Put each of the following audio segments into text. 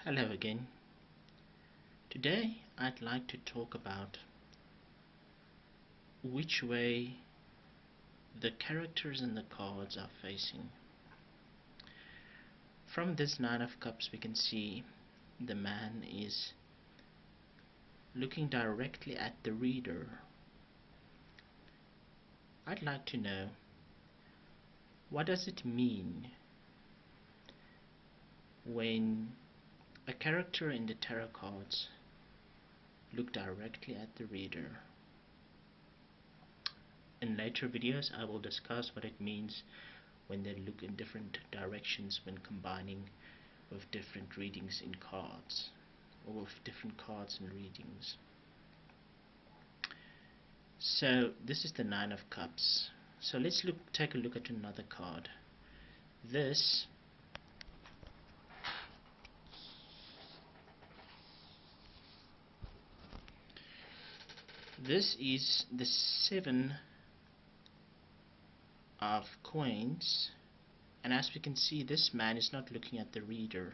Hello again. Today I'd like to talk about which way the characters in the cards are facing. From this Nine of Cups we can see the man is looking directly at the reader. I'd like to know, what does it mean when a character in the tarot cards look directly at the reader? In later videos I will discuss what it means when they look in different directions when combining with different readings in cards, or with different cards and readings. So this is the Nine of Cups. So let's take a look at another card. This is the Seven of Coins, and as we can see, this man is not looking at the reader.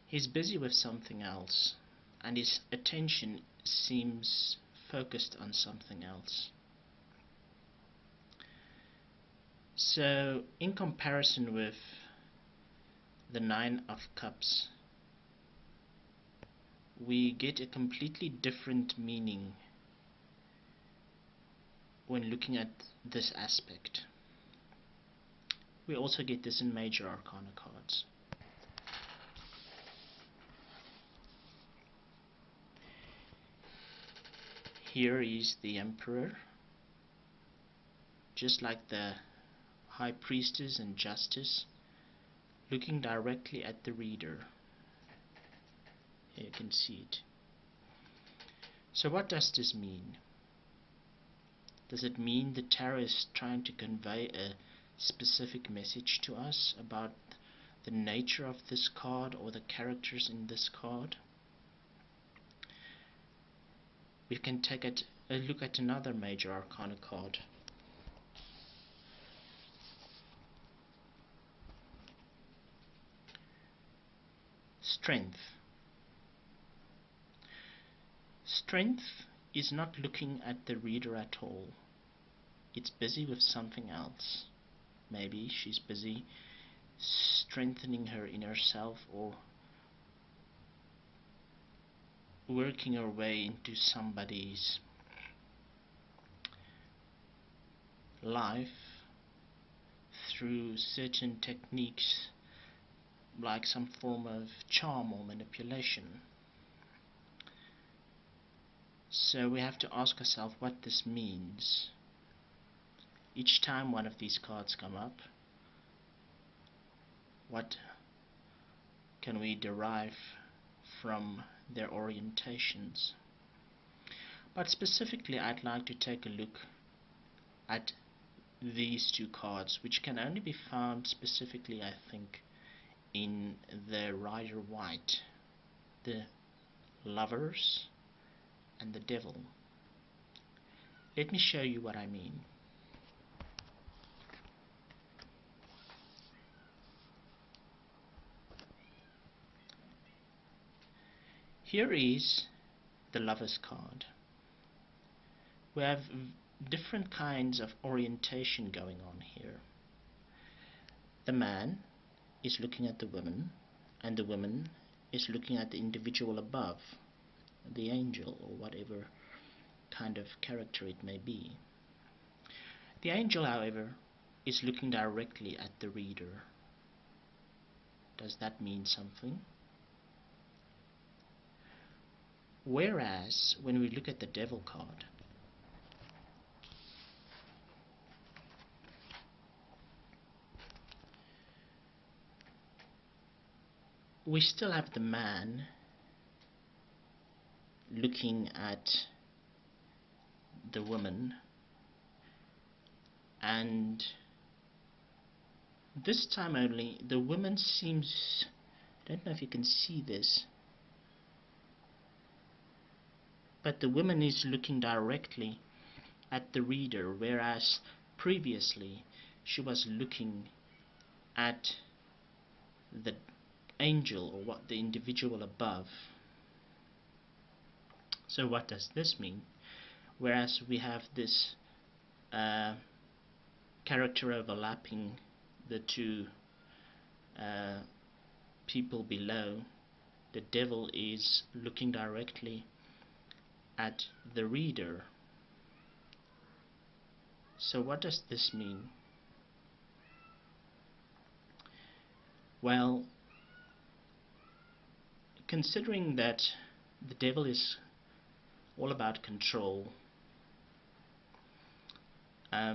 He's busy with something else, and his attention seems focused on something else. So in comparison with the Nine of Cups, we get a completely different meaning when looking at this aspect. We also get this in Major Arcana cards. Here is the Emperor, just like the High Priestess and Justice, looking directly at the reader. Here you can see it. So what does this mean? Does it mean the tarot is trying to convey a specific message to us about the nature of this card or the characters in this card? We can take a look at another Major Arcana card. Strength. Strength is not looking at the reader at all. It's busy with something else. Maybe she's busy strengthening her inner self, or working her way into somebody's life through certain techniques, like some form of charm or manipulation. So we have to ask ourselves what this means. Each time one of these cards come up, what can we derive from their orientations? But specifically, I'd like to take a look at these two cards, which can only be found specifically, I think, in the Rider White, the Lovers and the Devil. Let me show you what I mean. Here is the Lovers card. We have different kinds of orientation going on here. The man is looking at the woman, and the woman is looking at the individual above, the angel or whatever kind of character it may be. The angel, however, is looking directly at the reader. Does that mean something? Whereas when we look at the Devil card, we still have the man looking at the woman, and this time only the woman seems, I don't know if you can see this, but the woman is looking directly at the reader, whereas previously she was looking at the angel or what the individual above. So what does this mean? Whereas we have this character overlapping the two people below, the devil is looking directly at the reader. So what does this mean? Well, considering that the devil is all about control, I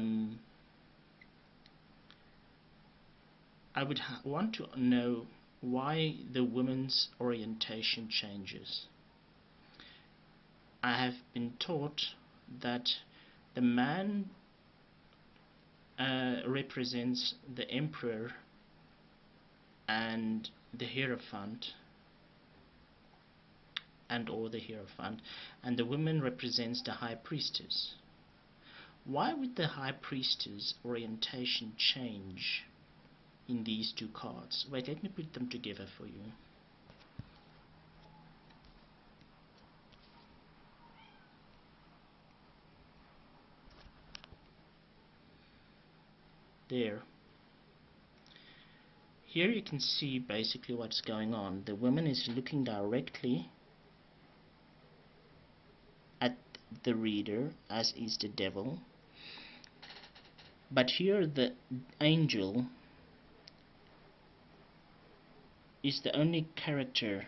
would want to know why the woman's orientation changes. I have been taught that the man represents the emperor and the hierophant, and the woman represents the high priestess. Why would the high priestess orientation change in these two cards? Wait, let me put them together for you. There. Here you can see basically what's going on. The woman is looking directly at the reader, as is the devil. But here the angel is the only character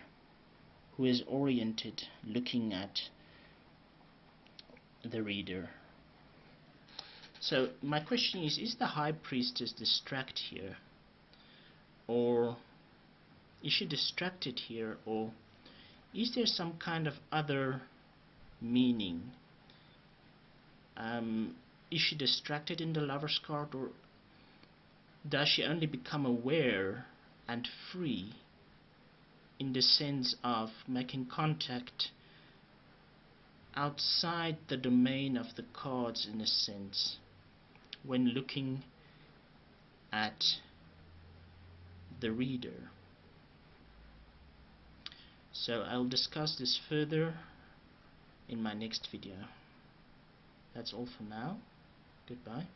who is oriented looking at the reader. So my question is the high priestess distracted here? Or is she distracted here? Or is there some kind of other meaning? Is she distracted in the Lover's card, or does she only become aware and free in the sense of making contact outside the domain of the cards, in a sense, when looking at the reader? So I'll discuss this further in my next video. That's all for now. Goodbye.